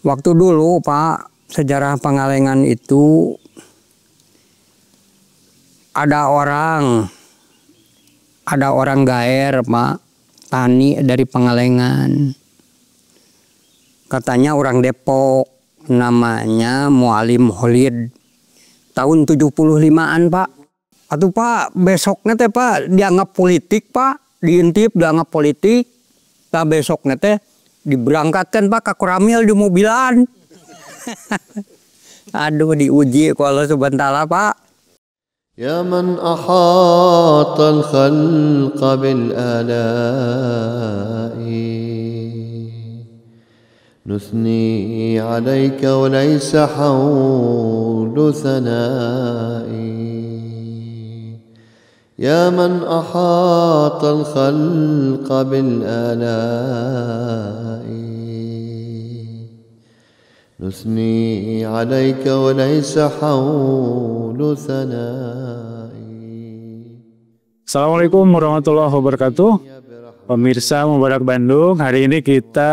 Waktu dulu Pak, sejarah Pangalengan itu ada orang gaer Pak, tani dari Pangalengan. Katanya orang Depok, namanya Mualim Holid. Tahun 75-an Pak. Atuh Pak, besoknya teh Pak dianggap politik Pak, diintip dianggap politik. Nah besoknya teh diberangkatkan Pak ke Koramil di mobilan. Aduh diuji kalau sebentar Pak. Ya man ahata al-khalqa bil-ala'i نثني عليك وليس حول ثنائي يا من أحاط الخلق بالآلاء نثني عليك وليس حول ثنائي. Assalamualaikum warahmatullahi wabarakatuh. Pemirsa Mubarak Bandung, hari ini kita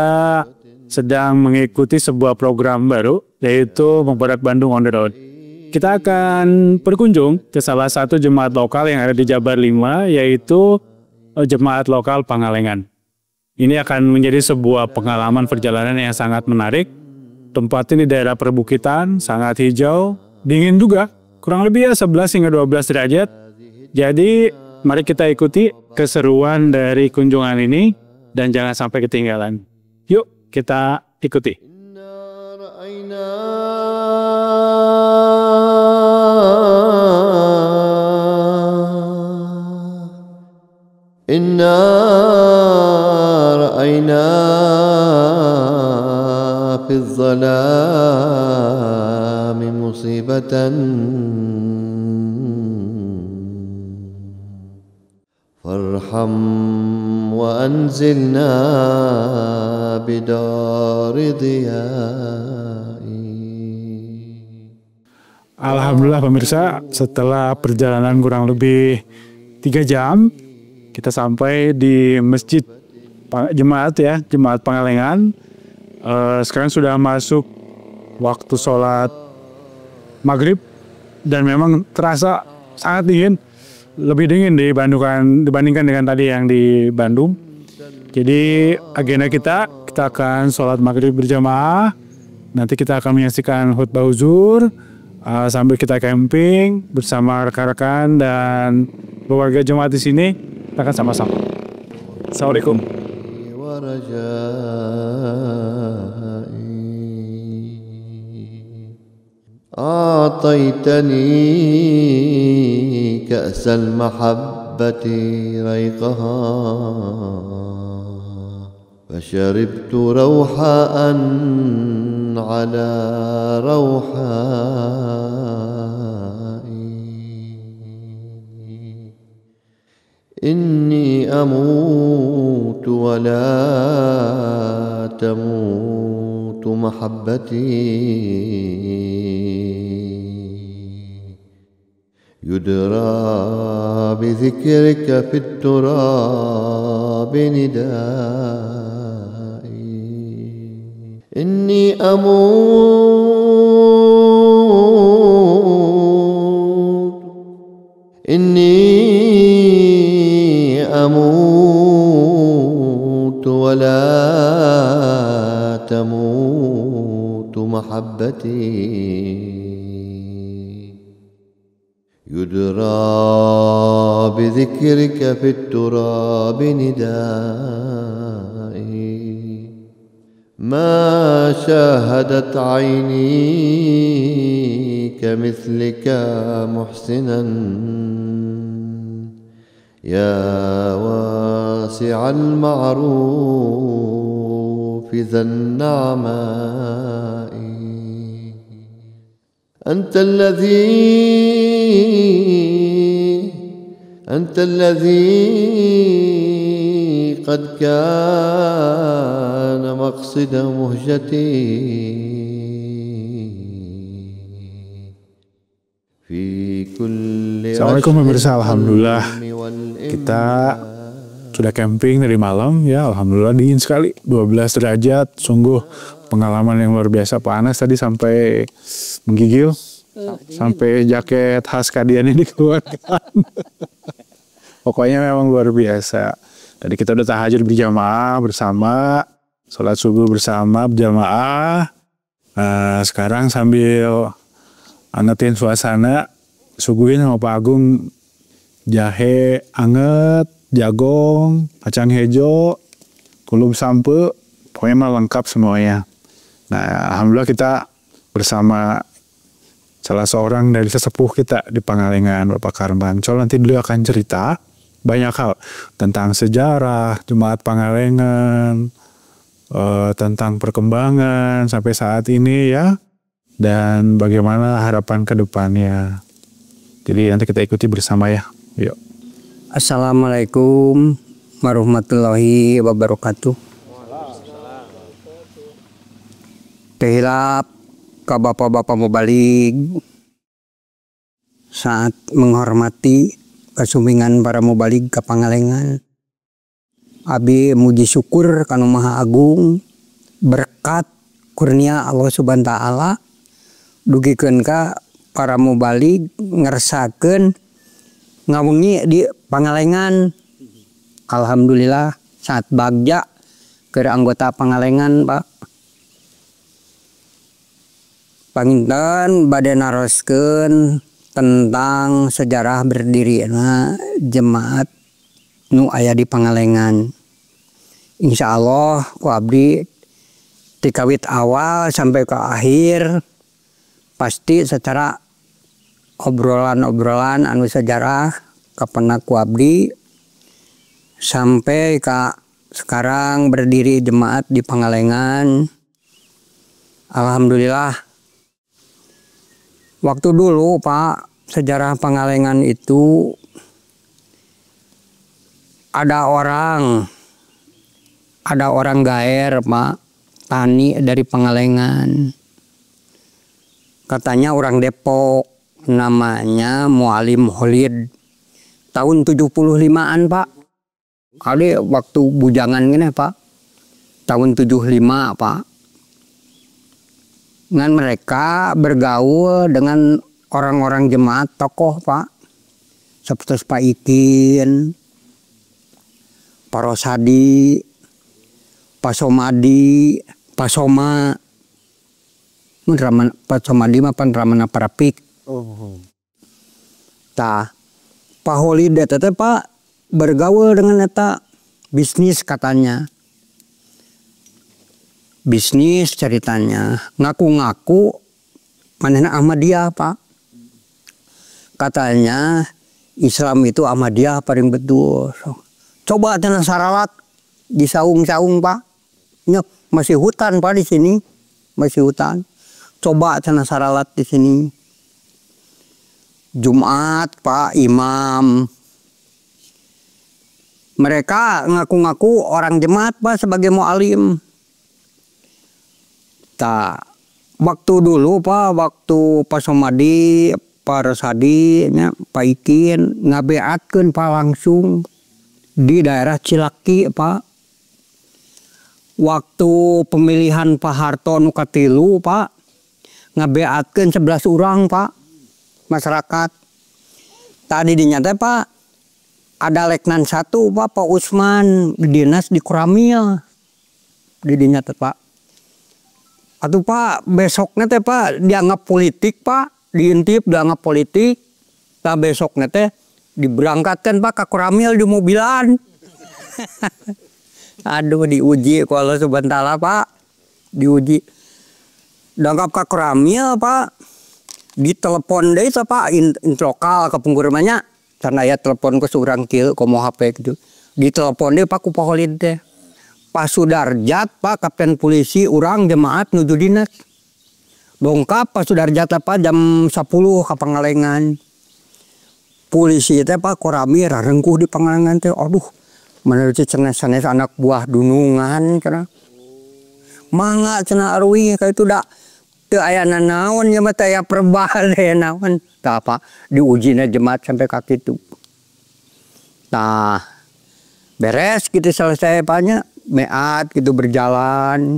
sedang mengikuti sebuah program baru, yaitu Mubarak Bandung on the road. Kita akan berkunjung ke salah satu jemaat lokal yang ada di Jabar 5, yaitu Jemaat Lokal Pangalengan. Ini akan menjadi sebuah pengalaman perjalanan yang sangat menarik. Tempatnya di daerah perbukitan, sangat hijau, dingin juga, kurang lebih ya 11 hingga 12 derajat. Jadi mari kita ikuti keseruan dari kunjungan ini dan jangan sampai ketinggalan. Yuk kita ikuti. Inna ra'ayna fi dh-dhalami musibatan farham wa anzilna bidari dhiyai. Alhamdulillah pemirsa, setelah perjalanan kurang lebih 3 jam, kita sampai di Masjid Jemaat ya, Jemaat Pangalengan. Sekarang sudah masuk waktu sholat maghrib dan memang terasa sangat dingin. Lebih dingin dibandingkan dengan tadi yang di Bandung. Jadi agenda kita akan sholat maghrib berjamaah. Nanti kita akan menyaksikan khutbah uzur sambil kita camping bersama rekan-rekan dan keluarga jemaat di sini. Kita akan sama-sama. Assalamualaikum. أعطيتني كأس المحبة ريقها فشربت روحاء على روحاء إني أموت ولا تموت محبتي يدرى بذكرك في التراب ندائي إني أموت ولا تموت محبتي يدرى بذكرك في التراب ندائي ما شاهدت عيني كمثلك محسنا يا واسع المعروف ذا النعماء أنت الذي قد كان مقصد مهجتي في كل. Assalamualaikum pemirsa, alhamdulillah kita sudah camping dari malam ya, alhamdulillah dingin sekali, 12 derajat, sungguh pengalaman yang luar biasa. Pak Anas tadi sampai menggigil, sampai jaket khas Kadian ini dikeluarkan. Pokoknya memang luar biasa. Tadi kita udah tahajud berjamaah bersama, sholat subuh bersama berjamaah. Nah, sekarang sambil angetin suasana, suguhin sama Pak Agung jahe anget, jagong, kacang hijau, kulum sampe, pokoknya mah lengkap semuanya. Nah, alhamdulillah kita bersama salah seorang dari sesepuh kita di Pangalengan, Bapak Karman. Nanti beliau akan cerita banyak hal tentang sejarah Jemaat Pangalengan, tentang perkembangan sampai saat ini ya, dan bagaimana harapan ke depannya. Jadi nanti kita ikuti bersama ya. Yuk. Assalamualaikum warahmatullahi wabarakatuh. Tehilap ke bapak-bapak mubalik saat menghormati kasumingan para mubalik ke Pangalengan. Abi muji syukur kanu Maha Agung berkat kurnia Allah Subhanahu wa taala dugikeun ka para mubalik ngersakeun ngawengi di Pangalengan. Alhamdulillah saat bagja ke anggota Pangalengan, Pak. Panginten bade naroskeun tentang sejarah berdirinya jemaat nu aya di Pangalengan. Insya Allah ku abdi tikawit awal sampai ke akhir pasti secara obrolan-obrolan anu sejarah kapena ku abdi sampai ke sekarang berdiri jemaat di Pangalengan. Alhamdulillah. Waktu dulu Pak, sejarah Pangalengan itu ada orang gaer Pak, tani dari Pangalengan. Katanya orang Depok, namanya Mualim Holid. Tahun 75-an Pak. Ada waktu bujangan gini Pak. Tahun 75 Pak. Dengan mereka bergaul dengan orang-orang jemaat tokoh Pak. Seperti Pak Ikin, Pak Rosadi, Pak Somadi, Pak Soma. Pak Somadi mah Ramana Parapik. Tah, Pak Holid teh Pak bergaul dengan eta bisnis katanya. Bisnis ceritanya, ngaku-ngaku manehna Ahmadiyah Pak. Katanya Islam itu Ahmadiyah paling betul. Coba cenah saralat di saung-saung Pak. Nyok, masih hutan Pak di sini, masih hutan. Coba cenah saralat di sini. Jumat Pak imam. Mereka ngaku-ngaku orang jemaat Pak sebagai mualim. Nah, waktu dulu Pak, waktu Pak Somadi, Pak Rosadi, Pak Ikin ngabeatkeun Pak langsung di daerah Cilaki Pak. Waktu pemilihan Pak Harto nu katilu Pak, ngabeatkeun 11 orang Pak masyarakat. Tadi dinyata Pak ada Letnan 1 Pak Usman dinas di Koramil. Dinyata Pak. Atuh Pak, besoknya teh Pak dianggap politik Pak, diintip dianggap politik. Nah besoknya teh diberangkatkan Pak ke Koramil di mobilan. Aduh diuji ku Allah Subhanahu wa taala Pak. Diuji. Dianggap ke Koramil Pak. Ditelepon deui teh Pak introkal ke pengurmanya. Karena ya telepon ke seorang kieu komo HP gitu. Ditelepon deui Pak ku Pak Holid teh. Pak Sudarjat, Pak Kapten Polisi, orang jemaat nuju dinas. Dongkap Pak Sudarjat Pak jam 10 ke Pangalengan. Polisi teh Pak Koramil rarengkuh di Pangalengan teh. Aduh, menurut sanes anak buah dunungan cenah. Mangga cenah arwi ka itu da teu aya nanaon nya mah teh aya perbahal aya naon. Tah Pak diujina jemaat sampai ka kitu. Tah beres gitu selesai Paknya. Meat gitu berjalan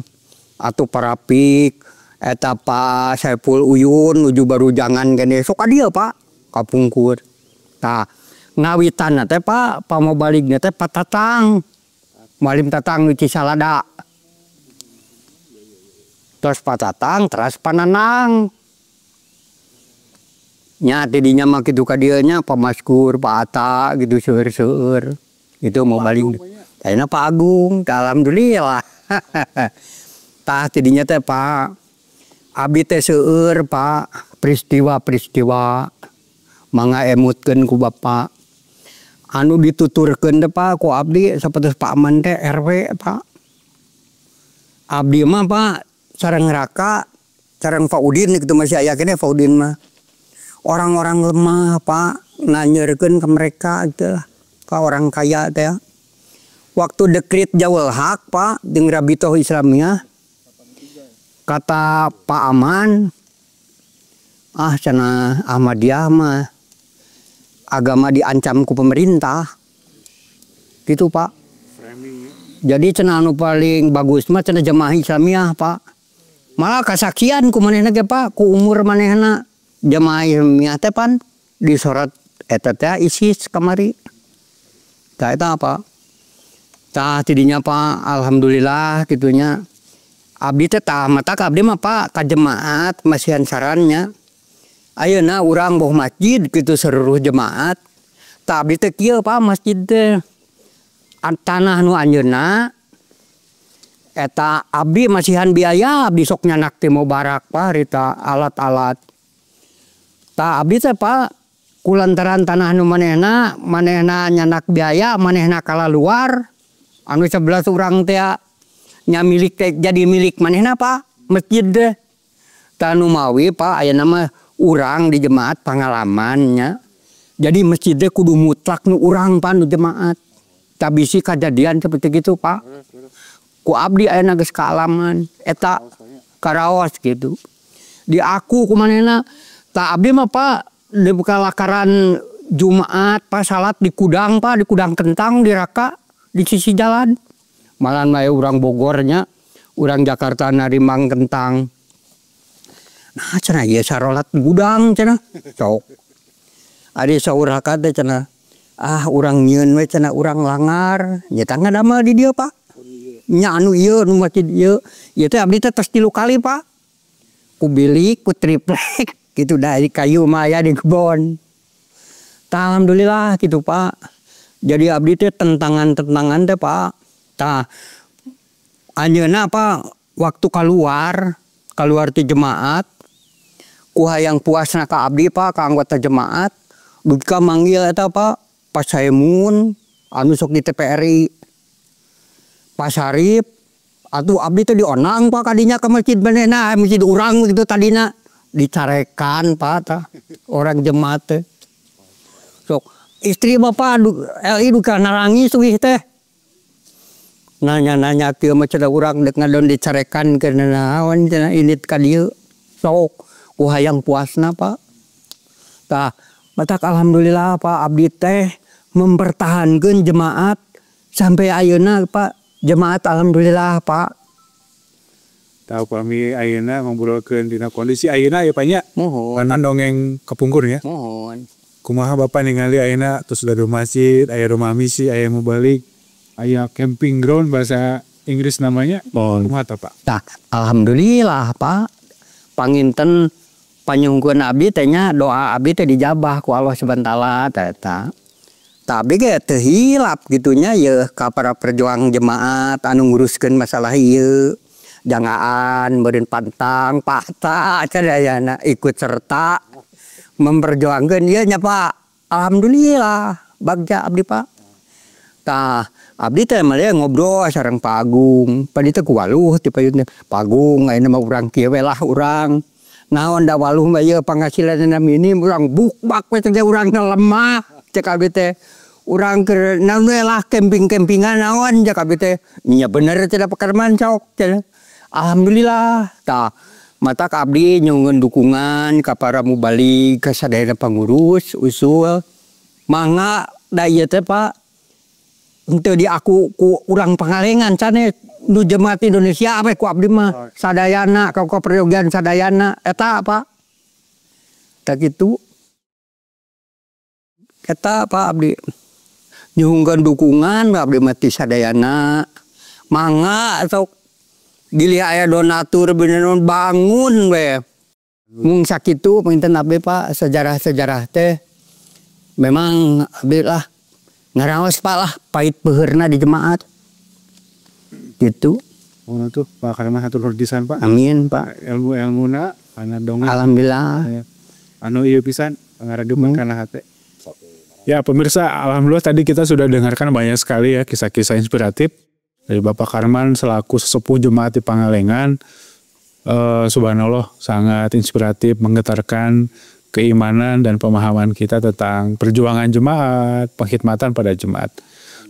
atau parapik eta Pak Saiful Uyun nuju baru jangan gini sok dia Pak kapungkur. Tah ngawitan teh Pak mau baliknya teh Pak Tatang malim Tatang nu Cisalada. Terus Pak Tatang terus Pananang. Nya tidinya mah kitu ka dieu nya Pak Maskur, Pak Ata gitu seueur-seueur. Itu mau balik. Ayeuna Pak Agung, alhamdulillah. Tah tidinya teh Pak abdi teh seueur Pak peristiwa-peristiwa mangga emutkeun ku Bapak. Anu dituturkeun teh Pak ku abdi sapertos Pak Aman teh RW Pak. Abdi mah Pak sareng Raka, sareng Pak Udin gitu masih aya keneh Pak Udin mah. Orang-orang lemah Pak nanyeurkeun ke mereka gitu lah. Ka orang kaya teh. Waktu dekret Jawel Hak Pak jeung Rabitoh Islamiyah kata Pak Aman, cenah Ahmadiyah mah agama diancam ku pemerintah. Gitu Pak. Jadi cenah anu paling bagus mah cenah jemaah Islamiyah Pak. Malah kasaksian ku manehna ge Pak, ku umur manehna jemaah Islamiyah teh pan disorot eta teh ISIS kamari. Tah eta apa? Tah tidinya Pak alhamdulillah gitunya. Abdi teh tah mata abdi mah Pak ka jemaat masihan sarannya. Ayeuna urang boh masjid kitu seluruh jemaat. Tah abdi teh kieu Pak masjid teh. Tanah nu anjeunna eta abdi masihan biaya abdi sok nyanak teh mubarak Pak rita alat-alat. Tah abdi teh Pak kulantaran tanah nu manehna nyanak biaya manehna kala luar anu 11 urang teh nya milik teh jadi milik manehna Pak masjid deh. Tanu mawi Pak aya nama urang di jemaat pengalamannya. Jadi masjid deh kudu mutlak nu urang Pak nu jemaat. Tak bisi kejadian seperti gitu Pak. Ku abdi aya geus kaalaman eta karaos gitu. Di aku ku manehna tak abdi mah Pak di kalakaran Jumat Pak salat di kudang Pak di kudang kentang di Raka di sisi jalan. Malan mah urang Bogornya, urang Jakarta narimang kentang. Nah cenah ieu sarolat gudang cenah. Sok. Adi saurah teh cenah. Urang nyieun we cenah urang langar. Nya tah ngadamel di dieu Pak. Nya anu ieu nu masjid ieu. Ieu teh abdi teh tos 3 kali Pak. Ku bilik, ku triplek gitu dari kayu mah aya di kebon. Tah alhamdulillah gitu Pak. Jadi abdi teh tentangan-tentangan teh Pak. Tah anjeunna Pak waktu keluar ti jemaat ku hayang puasna ka abdi Pak ka anggota jemaat duka manggil eta Pak Pak Saimun anu sok di TPRI Pak Sarip atuh abdi teh dionang Pak kadinya ka masjid manehna masjid urang gitu tadina dicarekan Pak tah orang jemaat teh sok istri Bapak LI duka narangis wih teh nanya kieu mah cenah urang dek ngadon dicarekan keuna naon cenah init ka dieu sok ku hayang puasna Pak. Tah matak alhamdulillah Pak abdi teh mempertahankeun jemaat sampai ayeuna Pak jemaat alhamdulillah Pak. Tahu kami ayeuna ngobrolkeun dina kondisi ayeuna ya Pak nya. Mohon. Kan dongeng kepungkur ya. Mohon. Kumaha Bapak ningali ayeuna terus ada masjid, aya rumah misi, aya mau balik. Aya camping ground bahasa Inggris namanya. Kumaha tah Pak? Tah alhamdulillah Pak. Panginten panyungkeun abdi teh nya doa abdi teh dijabah ku Allah Subhanahu wa taala eta. Tah abdi ge teu hilap gitunya ye ka para perjuang jemaat anu nguruskeun masalah ieu. Jangaan beureun pantang pahta cadayana ikut serta memperjuangkeun ieu nya Pak. Alhamdulillah bagja abdi Pak. Tah abdi teh mah ngobrol sareng Pak Agung. Padi teh ku waluh ti payun Pak Agung ayeuna mah urang kieu we lah urang. Naon da waluh mah ieu penghasilanna minim urang bukbak we teh urang lemah. Cek abdi teh urang keur naon we lah camping-campingan naon cek abdi teh. Nya bener cenah pekarman sok cenah. Alhamdulillah. Tah mata abdi nyungeun dukungan ka para mubalik ka sadayana pangurus usul. Mangga da ieu teh Pak henteu di aku ku urang pangalengan cane nu jemaat Indonesia apa ku abdi mah sadayana kau peryogian sadayana eta apa tak gitu eta apa abdi nyuhungkeun dukungan abdi mati sadayana mangga sok gili aya donatur bener bangun we mung sakitu pinten abdi Pak sejarah-sejarah teh memang abdi lah ngaraos Pak lah pahit beheurna di jemaat gitu. Oh itu Pak karena hatur nuhun Pak. Amin Pak. Ilmu-ilmuna karena dongeng. Alhamdulillah. Anu ieu pisan ngaradeuk kana hate. Ya pemirsa, alhamdulillah tadi kita sudah dengarkan banyak sekali ya kisah-kisah inspiratif dari Bapak Karman selaku sesepuh jemaat di Pangalengan. Subhanallah sangat inspiratif, menggetarkan keimanan dan pemahaman kita tentang perjuangan jemaat, pengkhidmatan pada jemaat.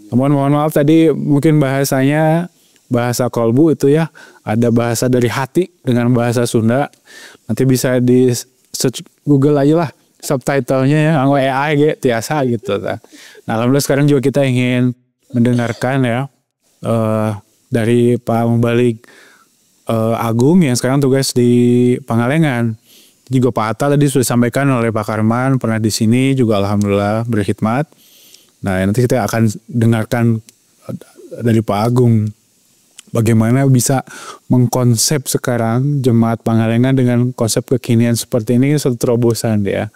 Mohon maaf tadi mungkin bahasanya bahasa kolbu itu ya, ada bahasa dari hati dengan bahasa Sunda. Nanti bisa di search Google aja lah subtitlenya ya, anggo AI gitu, tiasa gitu. Nah, alhamdulillah sekarang juga kita ingin mendengarkan ya dari Pak Mubalik Agung yang sekarang tugas di Pangalengan. Juga Pak Atta tadi sudah disampaikan oleh Pak Karman, pernah di sini juga alhamdulillah berkhidmat. Nah, nanti kita akan dengarkan dari Pak Agung bagaimana bisa mengkonsep sekarang jemaat Pangalengan dengan konsep kekinian seperti ini satu terobosan ya.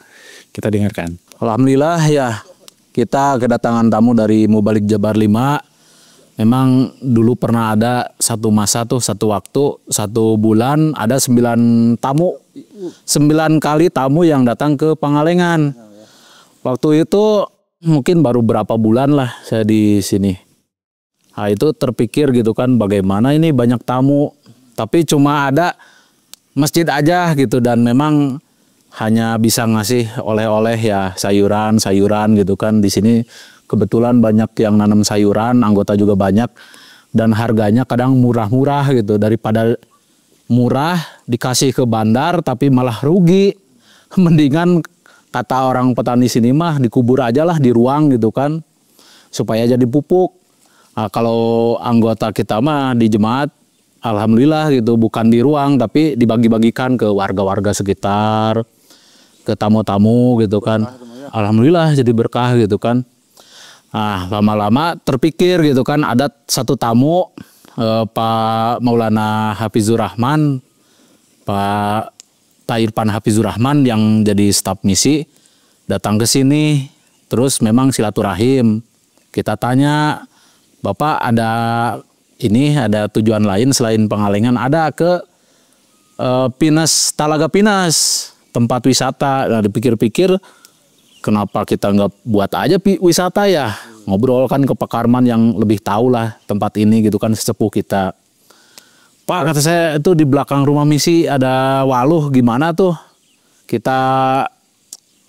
Kita dengarkan. Alhamdulillah ya kita kedatangan tamu dari Mubalik Jabar 5. Memang dulu pernah ada satu masa tuh satu waktu 1 bulan ada 9 tamu. 9 kali tamu yang datang ke Pangalengan. Waktu itu mungkin baru berapa bulan lah saya di sini. Nah itu terpikir gitu kan bagaimana ini banyak tamu tapi cuma ada masjid aja gitu dan memang hanya bisa ngasih oleh-oleh ya sayuran gitu kan. Di sini kebetulan banyak yang nanam sayuran, anggota juga banyak dan harganya kadang murah-murah gitu, daripada murah dikasih ke bandar tapi malah rugi. Mendingan kata orang petani sini mah dikubur aja lah di ruang gitu kan supaya jadi pupuk. Nah, kalau anggota kita mah di jemaat alhamdulillah gitu bukan di ruang tapi dibagi-bagikan ke warga-warga sekitar, ke tamu-tamu gitu kan. Alhamdulillah jadi berkah gitu kan. Nah, lama-lama terpikir gitu kan ada satu tamu Pak Maulana Hafizur Rahman, Pak Tairpan Hafizur Rahman yang jadi staf misi datang ke sini. Terus memang silaturahim. Kita tanya, Bapak ada tujuan lain selain Pangalengan, ada ke Pinas, Talaga Pinas, tempat wisata. Nah, dipikir-pikir kenapa kita nggak buat aja wisata ya, ngobrol kan ke Pak Karman yang lebih tahu lah tempat ini gitu kan, sesepuh kita. Pak kata saya itu di belakang rumah misi ada waluh, gimana tuh kita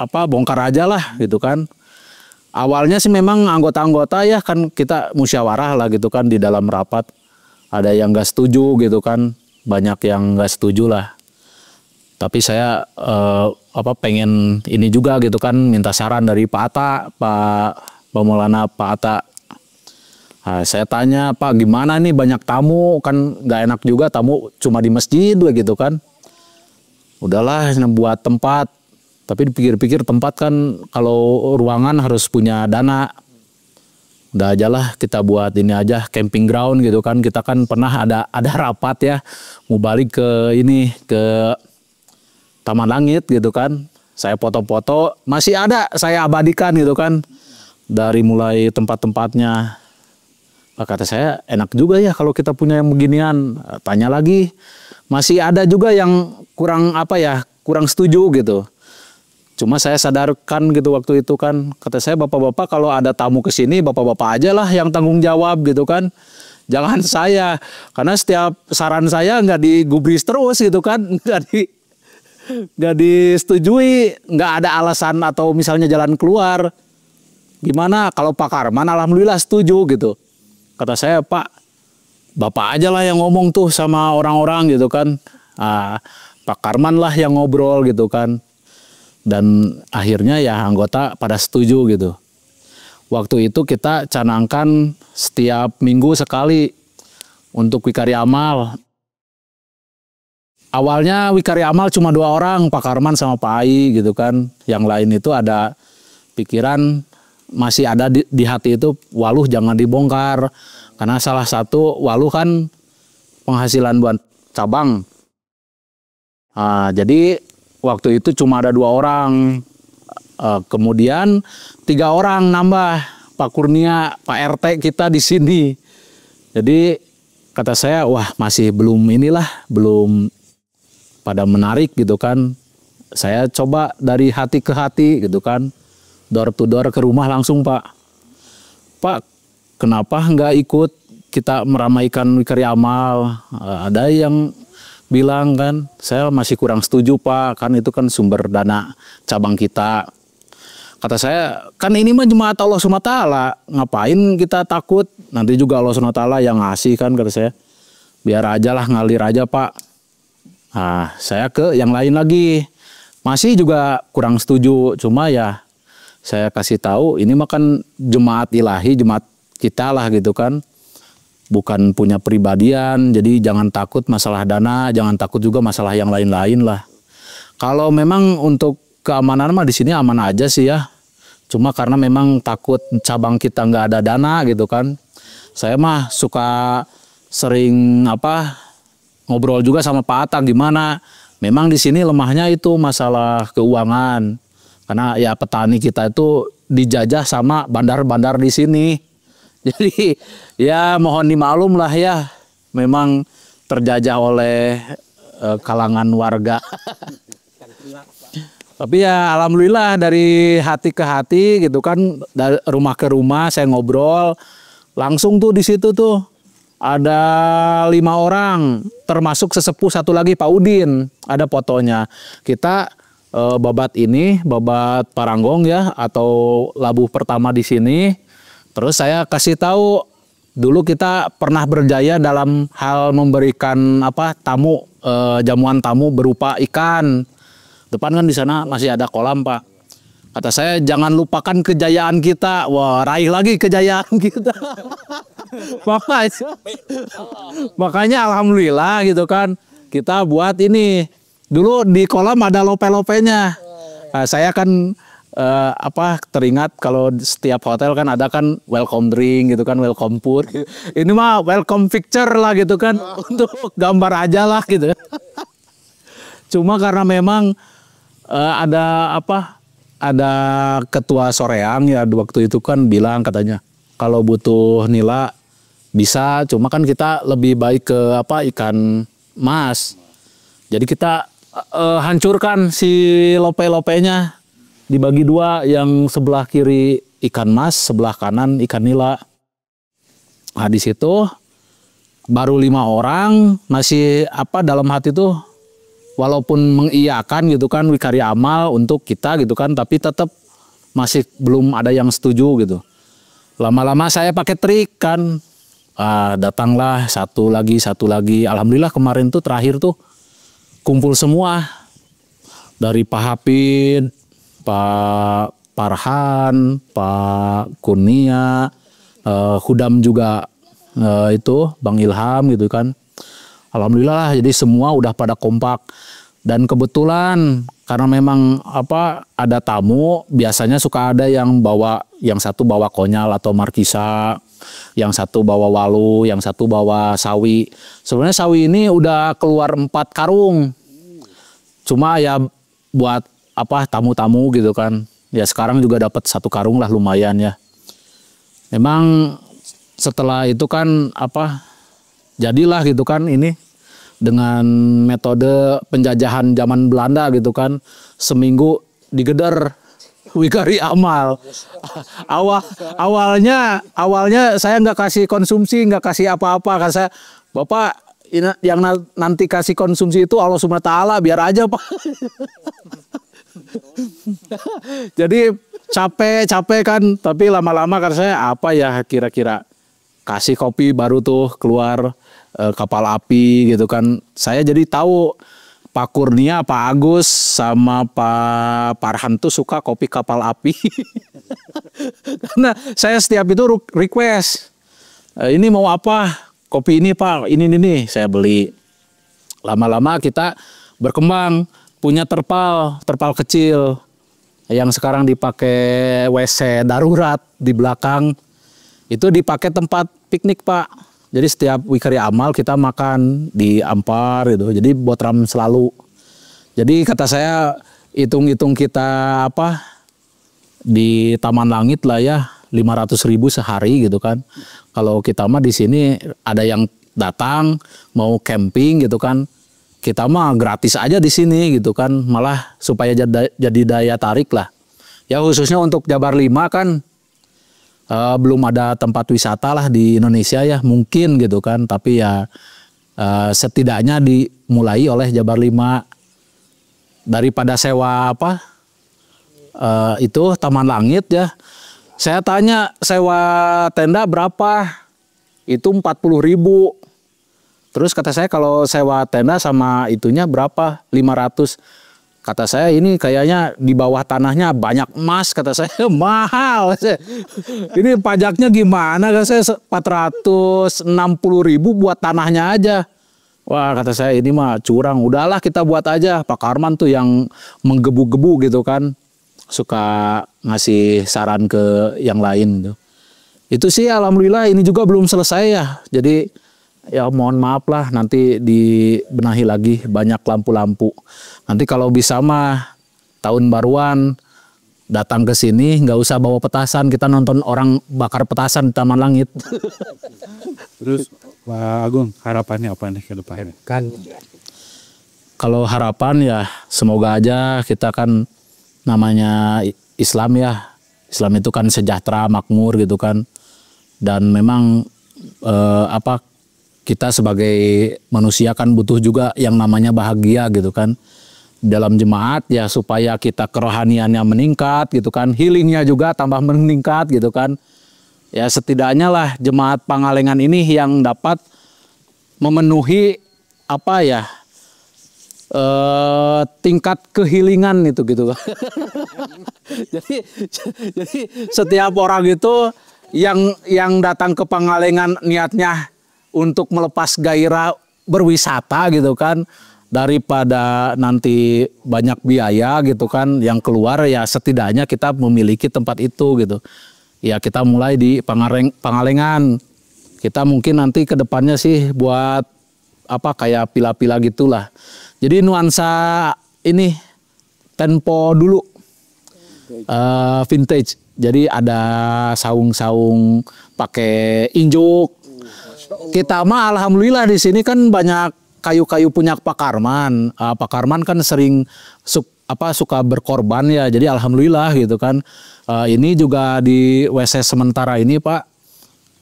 bongkar aja lah gitu kan. Awalnya sih memang anggota-anggota ya kan kita musyawarah lah gitu kan di dalam rapat. Ada yang nggak setuju gitu kan, banyak yang nggak setuju lah. Tapi saya pengen ini juga gitu kan, minta saran dari Pak Atta, Pak Maulana Pak Atta. Nah, saya tanya, Pak gimana nih banyak tamu, kan nggak enak juga tamu cuma di masjid gitu kan. Udahlah buat tempat. Tapi dipikir-pikir tempat kan kalau ruangan harus punya dana. Udah aja lah kita buat ini aja camping ground gitu kan. Kita kan pernah ada rapat ya mau balik ke Taman Langit gitu kan. Saya foto-foto masih ada saya abadikan gitu kan. Dari mulai tempat-tempatnya. Kata saya enak juga ya kalau kita punya yang beginian. Tanya lagi masih ada juga yang kurang setuju gitu. Cuma saya sadarkan gitu waktu itu kan, kata saya bapak-bapak kalau ada tamu ke sini bapak-bapak aja lah yang tanggung jawab gitu kan. Jangan saya, karena setiap saran saya nggak digubris terus gitu kan, nggak disetujui, nggak ada alasan atau misalnya jalan keluar. Gimana kalau Pak Karman alhamdulillah setuju gitu. Kata saya Pak, bapak aja lah yang ngomong tuh sama orang-orang gitu kan. Pak Karman lah yang ngobrol gitu kan. Dan akhirnya ya anggota pada setuju gitu. Waktu itu kita canangkan setiap minggu sekali untuk Wikari Amal. Awalnya Wikari Amal cuma 2 orang, Pak Karman sama Pak Ai gitu kan. Yang lain itu ada pikiran, masih ada di hati itu, Waluh jangan dibongkar. Karena salah satu Waluh kan penghasilan buat cabang. Nah, jadi waktu itu cuma ada 2 orang. Kemudian 3 orang nambah, Pak Kurnia, Pak RT kita di sini. Jadi kata saya, wah masih belum belum pada menarik gitu kan. Saya coba dari hati ke hati gitu kan, door to door ke rumah langsung, Pak, kenapa nggak ikut kita meramaikan Wikari Amal? Ada yang bilang kan, saya masih kurang setuju, Pak, kan itu kan sumber dana cabang kita. Kata saya, kan ini mah jemaat Allah SWT, ngapain kita takut? Nanti juga Allah SWT yang ngasih kan, kata saya. Biar aja lah, ngalir aja, Pak. Nah, saya ke yang lain lagi, masih juga kurang setuju. Cuma ya saya kasih tahu, ini mah kan jemaat ilahi, jemaat kita lah gitu kan, bukan punya pribadian. Jadi jangan takut masalah dana, jangan takut juga masalah yang lain-lain lah. Kalau memang untuk keamanan mah di sini aman aja sih ya. Cuma karena memang takut cabang kita nggak ada dana gitu kan. Saya mah suka sering ngobrol juga sama Pak Atta, gimana. Memang di sini lemahnya itu masalah keuangan. Karena ya petani kita itu dijajah sama bandar-bandar di sini. Jadi ya mohon dimaklum lah ya. Memang terjajah oleh kalangan warga. Tapi ya alhamdulillah dari hati ke hati gitu kan, dari rumah ke rumah saya ngobrol. Langsung tuh di situ tuh ada 5 orang, termasuk sesepuh satu lagi Pak Udin, ada fotonya. Kita babat Paranggong ya, atau labuh pertama di sini. Terus saya kasih tahu, dulu kita pernah berjaya dalam hal memberikan jamuan tamu berupa ikan. Depan kan di sana masih ada kolam, Pak. Kata saya, jangan lupakan kejayaan kita. Wah, raih lagi kejayaan kita. Makanya alhamdulillah gitu kan, kita buat ini. Dulu di kolam ada lope-lopenya. Nah, saya kan teringat kalau setiap hotel kan ada kan welcome drink gitu kan, welcome food. Ini mah welcome picture lah gitu kan, untuk gambar aja lah gitu. Cuma karena memang ada ketua Soreang ya waktu itu kan bilang, katanya kalau butuh nila bisa, cuma kan kita lebih baik ke ikan mas. Jadi kita hancurkan si lope-lopenya, dibagi 2, yang sebelah kiri ikan mas, sebelah kanan ikan nila. Nah di situ baru 5 orang masih dalam hati tuh, walaupun mengiyakan gitu kan Wikari Amal untuk kita gitu kan, tapi tetap masih belum ada yang setuju gitu. Lama-lama saya pakai trik kan, datanglah satu lagi. Alhamdulillah kemarin tuh terakhir tuh kumpul semua, dari Pak Hafid, Pak Farhan, Pak Kurnia, Hudam juga, itu Bang Ilham gitu kan. Alhamdulillah, jadi semua udah pada kompak. Dan kebetulan karena memang ada tamu, biasanya suka ada yang satu bawa konyal atau markisa, yang satu bawa walu, yang satu bawa sawi. Sebenarnya sawi ini udah keluar 4 karung. Cuma ya buat tamu-tamu gitu kan. Ya sekarang juga dapat 1 karung lah, lumayan ya. Memang setelah itu kan jadilah gitu kan ini dengan metode penjajahan zaman Belanda gitu kan, seminggu digeder Wikari Amal. Awalnya saya nggak kasih konsumsi, nggak kasih apa-apa. Kan saya, Bapak yang nanti kasih konsumsi itu Allah SWT, biar aja Pak. Jadi capek kan, tapi lama-lama kan saya kira-kira kasih kopi baru tuh keluar kapal api gitu kan. Saya jadi tahu Pak Kurnia, Pak Agus sama Pak Farhan tuh suka kopi kapal api. Karena saya setiap itu request, ini mau apa? kopi ini Pak, ini nih saya beli. Lama-lama kita berkembang, punya terpal kecil yang sekarang dipakai WC darurat di belakang. Itu dipakai tempat piknik Pak. Jadi setiap wikari amal kita makan di Ampar gitu. Jadi botram selalu. Jadi kata saya hitung-hitung kita di Taman Langit lah ya 500.000 sehari gitu kan. Kalau kita mah di sini ada yang datang mau camping gitu kan, kita mah gratis aja di sini gitu kan, malah supaya jadi daya tarik lah. Ya khususnya untuk Jabar 5 kan belum ada tempat wisata lah di Indonesia ya mungkin gitu kan, tapi ya setidaknya dimulai oleh Jabar 5 daripada sewa itu Taman Langit ya. Saya tanya sewa tenda berapa? Itu 40.000. Terus kata saya kalau sewa tenda sama itunya berapa? 500. Kata saya ini kayaknya di bawah tanahnya banyak emas. Kata saya mahal. Ini pajaknya gimana? Kata saya 460.000 buat tanahnya aja. Wah kata saya ini mah curang. Udahlah kita buat aja. Pak Karman tuh yang menggebu-gebu gitu kan. Suka ngasih saran ke yang lain gitu. Itu sih alhamdulillah ini juga belum selesai ya. Jadi ya mohon maaf lah nanti dibenahi lagi banyak lampu-lampu. Nanti kalau bisa mah tahun baruan datang ke sini nggak usah bawa petasan, kita nonton orang bakar petasan di Taman Langit. Terus Pak Agung harapannya apa nih ke depannya? Kan Kalau harapan ya semoga aja kita kan namanya Islam ya. Islam itu kan sejahtera, makmur gitu kan. Dan memang kita sebagai manusia kan butuh juga yang namanya bahagia gitu kan. Dalam jemaat ya supaya kita kerohaniannya meningkat gitu kan. Healingnya juga tambah meningkat gitu kan. Ya setidaknya lah jemaat Pangalengan ini yang dapat memenuhi tingkat kehealingan itu gitu. jadi setiap orang itu yang datang ke Pangalengan niatnya untuk melepas gairah berwisata gitu kan, daripada nanti banyak biaya gitu kan yang keluar, ya setidaknya kita memiliki tempat itu gitu. Ya kita mulai di Pangalengan. Kita mungkin nanti ke depannya sih buat kayak pila-pila gitulah. Jadi nuansa ini tempo dulu vintage. Jadi ada saung-saung pakai injuk. Kita mah alhamdulillah di sini kan banyak kayu-kayu punya Pak Karman. Pak Karman kan sering suka berkorban ya. Jadi alhamdulillah gitu kan. Ini juga di WC sementara ini Pak,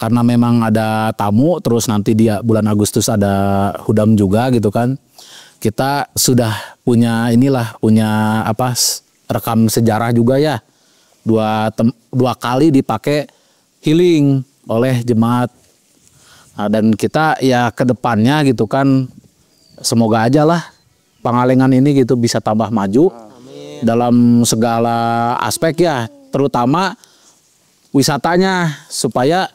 karena memang ada tamu, terus nanti dia bulan Agustus ada hudam juga gitu kan. Kita sudah punya rekam sejarah juga ya. Dua kali dipakai healing oleh jemaat. Nah, dan kita ya ke depannya gitu kan, semoga aja lah Pangalengan ini gitu bisa tambah maju. Amin. Dalam segala aspek ya, terutama wisatanya, supaya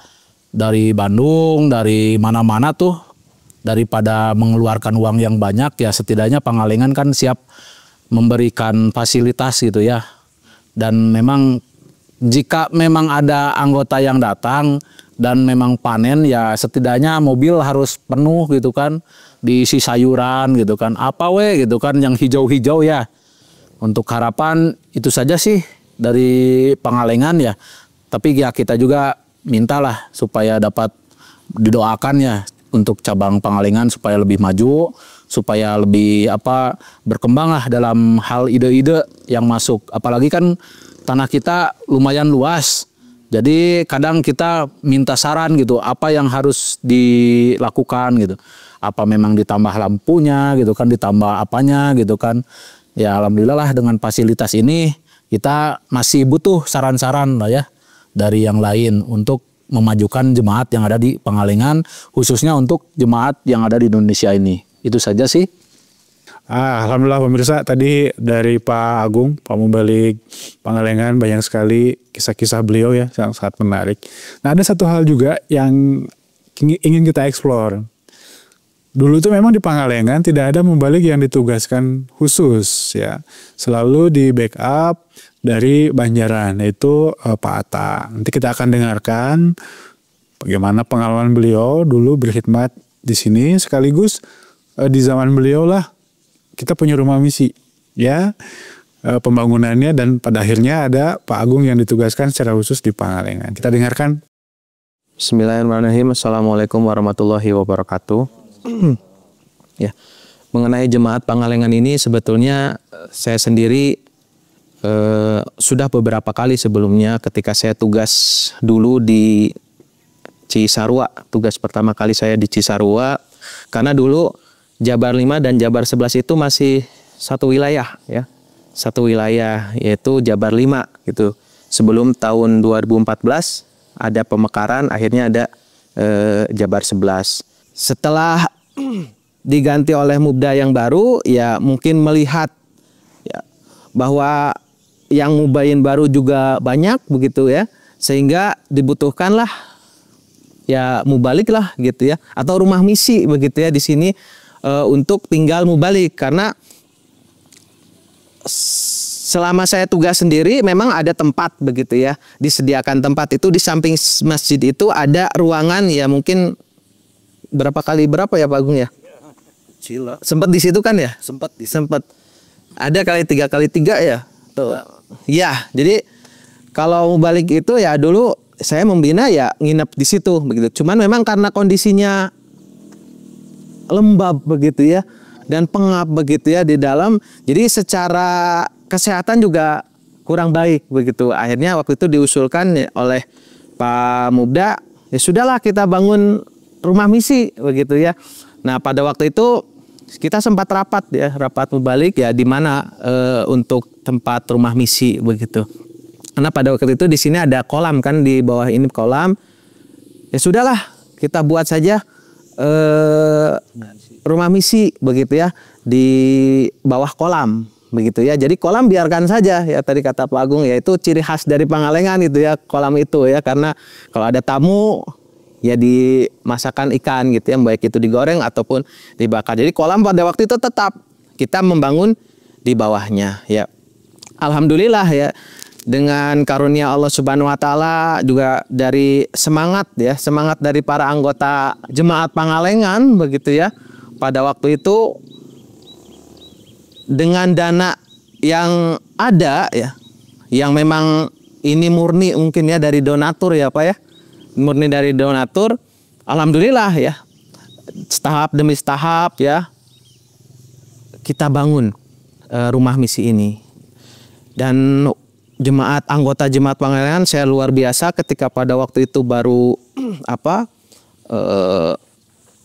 dari Bandung, dari mana-mana tuh, daripada mengeluarkan uang yang banyak ya setidaknya Pangalengan kan siap memberikan fasilitas gitu ya. Dan memang jika memang ada anggota yang datang dan memang panen ya setidaknya mobil harus penuh gitu kan, diisi sayuran gitu kan, gitu kan yang hijau-hijau ya. Untuk harapan itu saja sih dari Pangalengan ya. Tapi ya kita juga mintalah supaya dapat didoakan ya untuk cabang Pangalengan supaya lebih maju, supaya lebih berkembang lah dalam hal ide-ide yang masuk. Apalagi kan tanah kita lumayan luas. Jadi kadang kita minta saran gitu, apa yang harus dilakukan gitu. Apa memang ditambah lampunya gitu kan, ditambah apanya gitu kan. Ya alhamdulillah lah dengan fasilitas ini kita masih butuh saran-saran lah ya dari yang lain untuk memajukan jemaat yang ada di Pangalengan, khususnya untuk jemaat yang ada di Indonesia ini. Itu saja sih. Alhamdulillah pemirsa, tadi dari Pak Agung, Pak Mubalik Pangalengan, banyak sekali kisah-kisah beliau ya yang sangat menarik. Nah ada satu hal juga yang ingin kita eksplor. Dulu tuh memang di Pangalengan tidak ada mubalik yang ditugaskan khusus ya. Selalu di backup dari Banjaran, yaitu Pak Atta. Nanti kita akan dengarkan bagaimana pengalaman beliau dulu berkhidmat di sini, sekaligus di zaman beliau lah kita punya rumah misi ya, pembangunannya, dan pada akhirnya ada Pak Agung yang ditugaskan secara khusus di Pangalengan. Kita dengarkan. Bismillahirrahmanirrahim. Assalamualaikum warahmatullahi wabarakatuh. Ya, mengenai jemaat Pangalengan ini sebetulnya saya sendiri sudah beberapa kali sebelumnya ketika saya tugas dulu di Cisarua. Tugas pertama kali saya di Cisarua, karena dulu Jabar 5 dan Jabar 11 itu masih satu wilayah ya. Satu wilayah, yaitu Jabar 5 gitu. Sebelum tahun 2014 ada pemekaran, akhirnya ada Jabar 11. Setelah diganti oleh Mubda yang baru, ya mungkin melihat ya, bahwa yang mubayin baru juga banyak begitu ya, sehingga dibutuhkanlah ya mubalik lah gitu ya, atau rumah misi begitu ya di sini untuk tinggal mubalik. Karena selama saya tugas sendiri memang ada tempat begitu ya, disediakan tempat itu di samping masjid itu ada ruangan ya, mungkin berapa ya Pak Agung ya? Cila. Sempat di situ kan ya? Sempat. Ada kali 3x3 ya? Tuh. Ya, jadi kalau balik itu ya dulu saya membina ya nginep di situ begitu. Cuman memang karena kondisinya lembab begitu ya dan pengap begitu ya di dalam. Jadi secara kesehatan juga kurang baik begitu. Akhirnya waktu itu diusulkan oleh Pak Mubda, ya sudahlah kita bangun rumah misi begitu ya. Nah, pada waktu itu kita sempat rapat mubalik ya di mana untuk tempat rumah misi begitu. Karena pada waktu itu di sini ada kolam kan, di bawah ini kolam. Ya sudahlah, kita buat saja rumah misi begitu ya di bawah kolam begitu ya. Jadi kolam biarkan saja ya, tadi kata Pak Agung, yaitu ciri khas dari Pangalengan itu ya, kolam itu ya, karena kalau ada tamu ya dimasakan ikan gitu ya, baik itu digoreng ataupun dibakar. Jadi kolam pada waktu itu tetap kita membangun di bawahnya ya. Alhamdulillah ya, dengan karunia Allah Subhanahu wa taala, juga dari semangat dari para anggota jemaat Pangalengan begitu ya. Pada waktu itu dengan dana yang ada ya, yang memang ini murni mungkin ya dari donatur ya Pak ya. Murni dari donatur, alhamdulillah ya, tahap demi tahap ya kita bangun rumah misi ini. Dan anggota jemaat Pangalengan saya luar biasa ketika pada waktu itu baru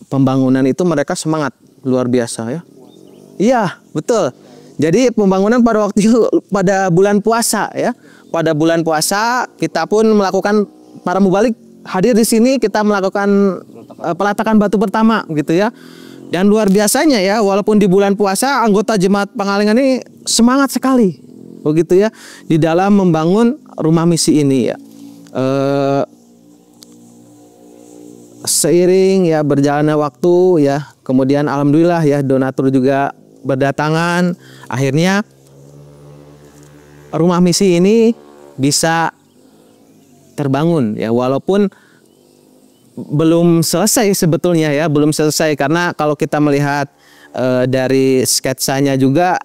pembangunan itu mereka semangat luar biasa ya. Iya betul. Jadi pembangunan pada waktu itu pada bulan puasa ya. Pada bulan puasa kita pun melakukan, para mubalik hadir di sini, kita melakukan peletakan batu pertama gitu ya. Dan luar biasanya ya, walaupun di bulan puasa anggota jemaat Pangalengan ini semangat sekali begitu ya di dalam membangun rumah misi ini ya. Seiring ya berjalannya waktu ya, kemudian alhamdulillah ya donatur juga berdatangan, akhirnya rumah misi ini bisa terbangun ya, walaupun belum selesai sebetulnya ya, belum selesai karena kalau kita melihat dari sketsanya juga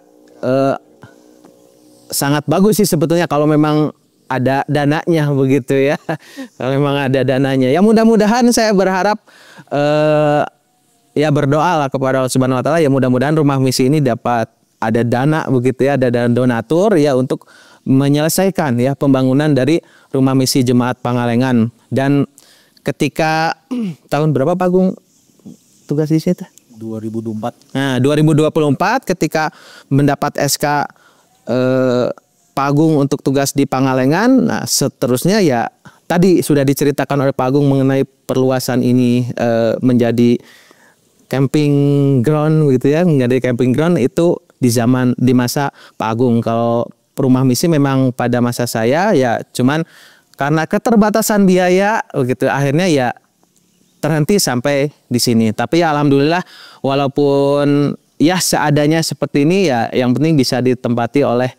sangat bagus sih sebetulnya kalau memang ada dananya begitu ya. Kalau memang ada dananya ya, mudah-mudahan saya berharap ya berdoa lah kepada Allah Subhanahu wa taala ya, mudah-mudahan rumah misi ini dapat ada dana begitu ya, ada dana donatur ya untuk menyelesaikan ya pembangunan dari rumah misi jemaat Pangalengan. Dan ketika tahun berapa Pak Agung tugas di situ? 2024. Nah, 2024 ketika mendapat SK Pak Agung untuk tugas di Pangalengan. Nah, seterusnya ya tadi sudah diceritakan oleh Pak Agung mengenai perluasan ini menjadi camping ground gitu ya, menjadi camping ground itu di masa Pak Agung. Kalau rumah misi memang pada masa saya ya, cuman karena keterbatasan biaya begitu akhirnya ya terhenti sampai di sini. Tapi ya alhamdulillah walaupun ya seadanya seperti ini ya yang penting bisa ditempati oleh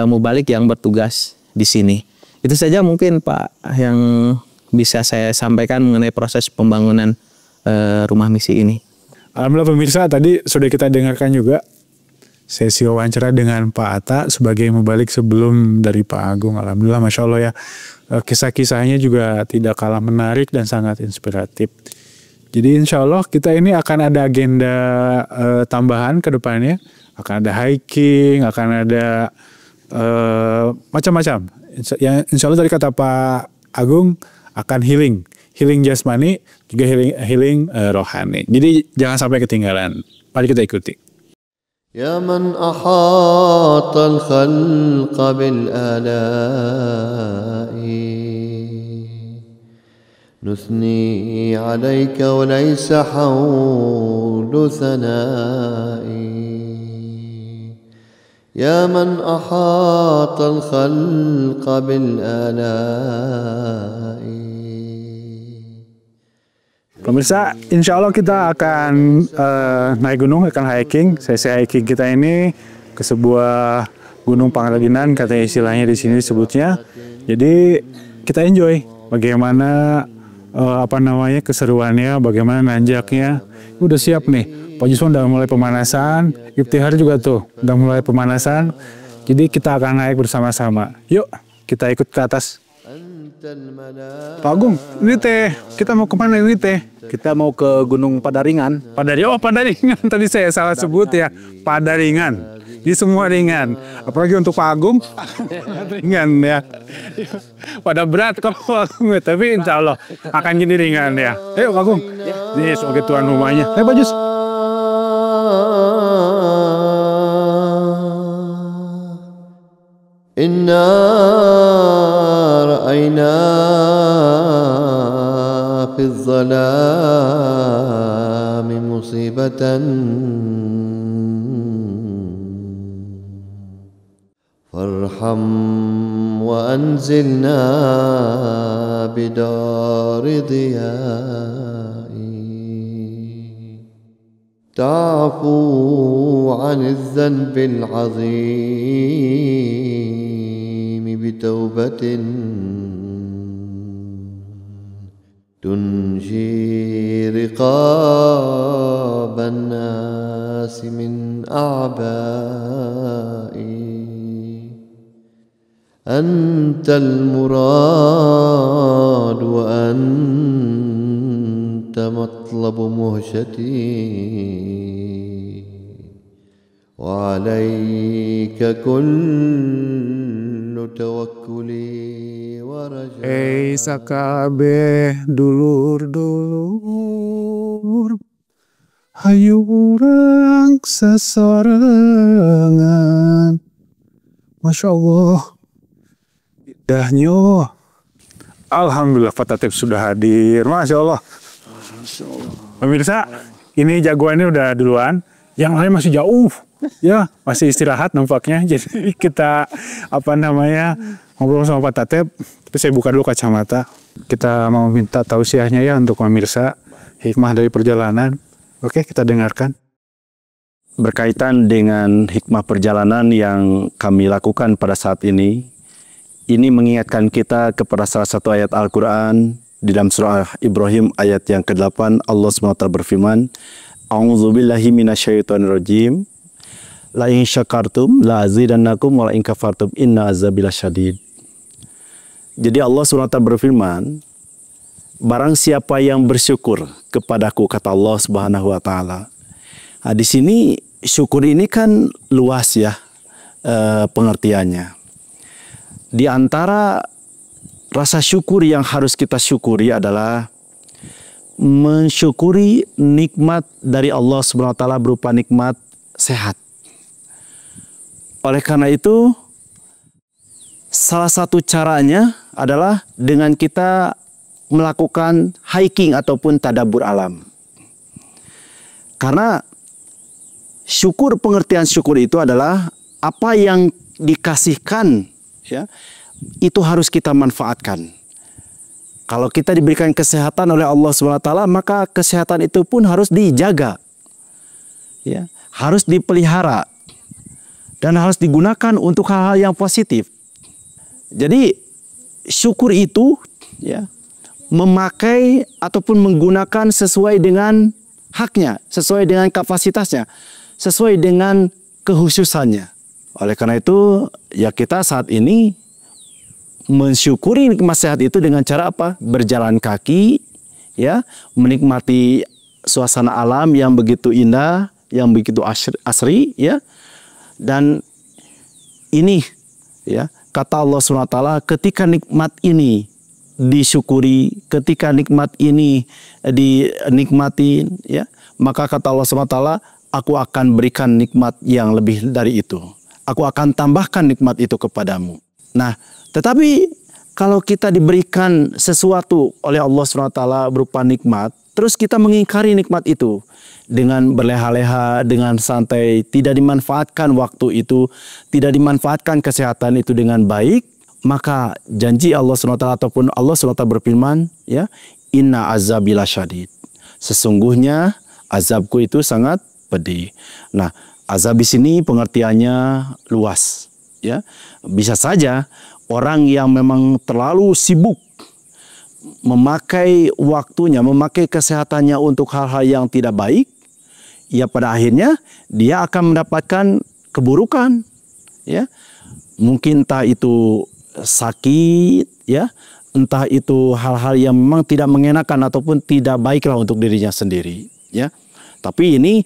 mubalik yang bertugas di sini. Itu saja mungkin Pak yang bisa saya sampaikan mengenai proses pembangunan rumah misi ini. Alhamdulillah pemirsa, tadi sudah kita dengarkan juga sesi wawancara dengan Pak Atta sebagai mubalik sebelum dari Pak Agung. Alhamdulillah Masya Allah ya, kisah-kisahnya juga tidak kalah menarik dan sangat inspiratif. Jadi insya Allah kita ini akan ada agenda tambahan ke depannya. Akan ada hiking, akan ada macam-macam. Insya Allah dari kata Pak Agung akan healing jasmani, juga healing rohani. Jadi jangan sampai ketinggalan. Mari kita ikuti. يا من أحاط الخلق بالآلاء نثني عليك وليس حول ثنائي يا من أحاط الخلق بالآلاء. Pemirsa, insya Allah kita akan naik gunung, akan hiking. Sesi hiking kita ini ke sebuah gunung Pangalengan, katanya istilahnya di sini disebutnya. Jadi kita enjoy bagaimana keseruannya, bagaimana nanjaknya. Udah siap nih, Pak Jusman udah mulai pemanasan, Iftihar juga tuh udah mulai pemanasan. Jadi kita akan naik bersama-sama. Yuk, kita ikut ke atas. Pak Agung, ini teh, kita mau kemana ini teh? Kita mau ke Gunung Padaringan. Padaringan, tadi saya salah sebut ya, Padaringan. Di semua ringan, apalagi untuk Pak Agung, ringan ya. Pada berat kalau Pak Agung, tapi insya Allah akan jadi ringan ya. Ayo Pak Agung, ini sebagai tuan rumahnya. Ayo Pak Jus. إنا رأينا في الظلام مصيبة فارحم وأنزلنا بدار ضياء تعفو عن الذنب العظيم بتوبة تنجي رقاب الناس من أعباء أنت المراد وأنت مطلب مهجتي وعليك كل توكلي ورجائي. Sakabeh dulur-dulur hayu urang sesorangan. Masya Allah, indahnya. Alhamdulillah Pak Tatip sudah hadir. Masya Allah. Pemirsa, ini jagoannya udah duluan, yang lain masih jauh. Ya, masih istirahat nampaknya. Jadi kita ngobrol sama Pak Tatip. Tapi saya buka dulu kacamata. Kita mau minta tausiahnya ya untuk pemirsa, hikmah dari perjalanan. Oke, kita dengarkan. Berkaitan dengan hikmah perjalanan yang kami lakukan pada saat ini mengingatkan kita kepada salah satu ayat Al-Quran di dalam surah Ibrahim ayat yang ke-8. Allah SWT berfirman, A'udzubillahi minasyaitonirrajim. La in syakartum la azidannakum wa la in kafartum inna azabi lasyadid. Jadi Allah SWT berfirman, barang siapa yang bersyukur kepadaku, kata Allah Subhanahu wa taala. Nah, di sini syukur ini kan luas ya pengertiannya. Di antara rasa syukur yang harus kita syukuri adalah mensyukuri nikmat dari Allah Subhanahu wa taala berupa nikmat sehat. Oleh karena itu, salah satu caranya adalah dengan kita melakukan hiking ataupun tadabbur alam. Karena syukur, pengertian syukur itu adalah apa yang dikasihkan, ya, itu harus kita manfaatkan. Kalau kita diberikan kesehatan oleh Allah SWT, maka kesehatan itu pun harus dijaga, ya, harus dipelihara, dan harus digunakan untuk hal-hal yang positif. Jadi syukur itu, ya, memakai ataupun menggunakan sesuai dengan haknya, sesuai dengan kapasitasnya, sesuai dengan kehususannya. Oleh karena itu, ya kita saat ini mensyukuri nikmat sehat itu dengan cara apa? Berjalan kaki, ya, menikmati suasana alam yang begitu indah, yang begitu asri, ya. Dan ini, ya, kata Allah SWT, ketika nikmat ini disyukuri, ketika nikmat ini dinikmati, ya, maka kata Allah SWT, aku akan berikan nikmat yang lebih dari itu. Aku akan tambahkan nikmat itu kepadamu. Nah, tetapi kalau kita diberikan sesuatu oleh Allah SWT berupa nikmat, terus kita mengingkari nikmat itu dengan berleha-leha, dengan santai, tidak dimanfaatkan waktu itu, tidak dimanfaatkan kesehatan itu dengan baik, maka janji Allah SWT ataupun Allah SWT berfirman, ya, inna azabila syadid. Sesungguhnya azabku itu sangat pedih. Nah, azab di sini pengertiannya luas, ya. Bisa saja orang yang memang terlalu sibuk memakai waktunya, memakai kesehatannya untuk hal-hal yang tidak baik, ya pada akhirnya dia akan mendapatkan keburukan, ya. Mungkin entah itu sakit, ya, entah itu hal-hal yang memang tidak mengenakan ataupun tidak baiklah untuk dirinya sendiri, ya. Tapi ini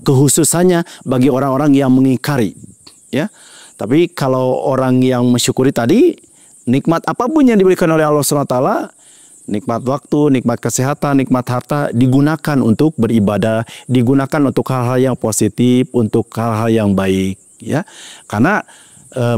kehususannya bagi orang-orang yang mengingkari, ya. Tapi kalau orang yang mensyukuri tadi, nikmat apapun yang diberikan oleh Allah SWT, nikmat waktu, nikmat kesehatan, nikmat harta, digunakan untuk beribadah, digunakan untuk hal-hal yang positif, untuk hal-hal yang baik, ya. Karena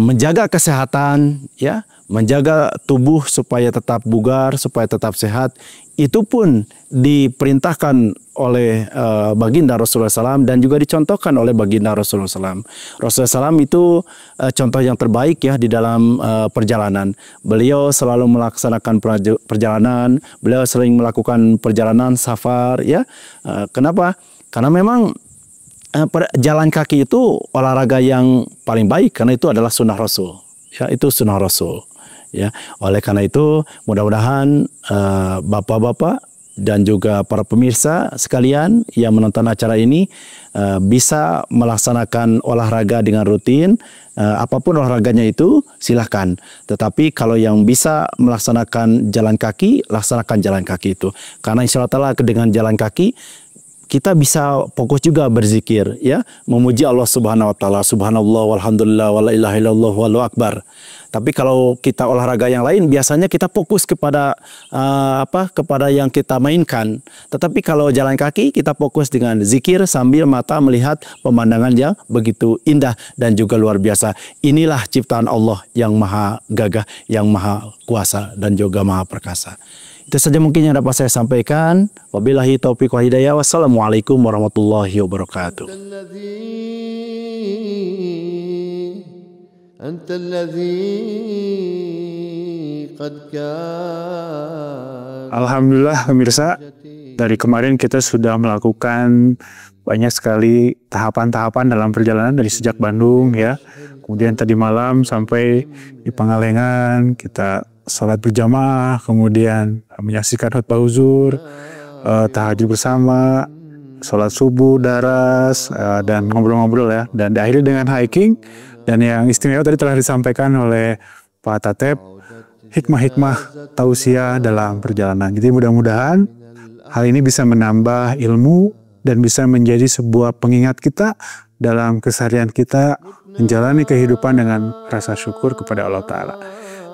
menjaga kesehatan, ya, menjaga tubuh supaya tetap bugar, supaya tetap sehat, itu pun diperintahkan oleh baginda Rasulullah SAW dan juga dicontohkan oleh baginda Rasulullah SAW. Rasulullah SAW itu contoh yang terbaik, ya, di dalam perjalanan. Beliau selalu melaksanakan perjalanan, beliau sering melakukan perjalanan safar, ya. Kenapa? Karena memang jalan kaki itu olahraga yang paling baik karena itu adalah sunnah Rasul. Ya, itu sunnah Rasul. Ya, oleh karena itu mudah-mudahan bapak-bapak dan juga para pemirsa sekalian yang menonton acara ini bisa melaksanakan olahraga dengan rutin. Apapun olahraganya itu silahkan. Tetapi kalau yang bisa melaksanakan jalan kaki, laksanakan jalan kaki itu. Karena insya Allah dengan jalan kaki kita bisa fokus juga berzikir, ya, memuji Allah Subhanahu wa taala, subhanallah walhamdulillah wala ilaha illallah wallahu akbar. Tapi kalau kita olahraga yang lain biasanya kita fokus kepada kepada yang kita mainkan. Tetapi kalau jalan kaki kita fokus dengan zikir sambil mata melihat pemandangan yang begitu indah dan juga luar biasa. Inilah ciptaan Allah yang maha gagah, yang maha kuasa dan juga maha perkasa. Itu saja mungkin yang dapat saya sampaikan. Wabillahi taufiq wal hidayah. Wassalamualaikum warahmatullahi wabarakatuh. Alhamdulillah pemirsa, dari kemarin kita sudah melakukan banyak sekali tahapan-tahapan dalam perjalanan dari sejak Bandung, ya. Kemudian tadi malam sampai di Pangalengan kita salat berjamaah, kemudian menyaksikan khutbah zuhur, tahajud bersama, salat subuh, daras, dan ngobrol-ngobrol, ya. Dan diakhiri dengan hiking. Dan yang istimewa tadi telah disampaikan oleh Pak Tatep, hikmah-hikmah tausiah dalam perjalanan. Jadi mudah-mudahan hal ini bisa menambah ilmu dan bisa menjadi sebuah pengingat kita dalam keseharian kita menjalani kehidupan dengan rasa syukur kepada Allah Ta'ala.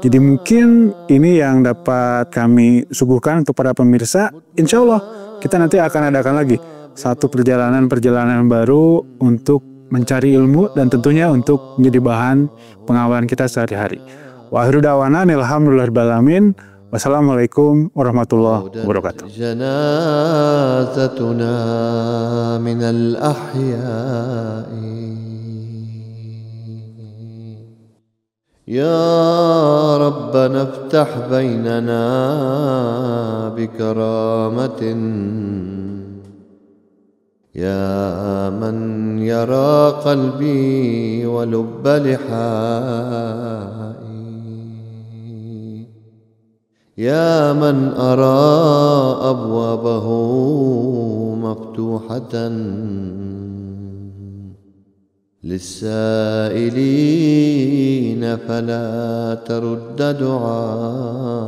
Jadi mungkin ini yang dapat kami suguhkan untuk para pemirsa. Insya Allah kita nanti akan adakan lagi satu perjalanan-perjalanan baru untuk mencari ilmu dan tentunya untuk menjadi bahan pengawalan kita sehari-hari. Wa akhiru da'wana alhamdulillahirabbil alamin. Wassalamualaikum warahmatullahi wabarakatuh. janazatuna minal ahya'i يا ربنا افتح بيننا بكرامة، يا من يرى قلبي ولب لحائي، يا من أرى أبوابه مفتوحة للسائلين فلا ترد دعائي.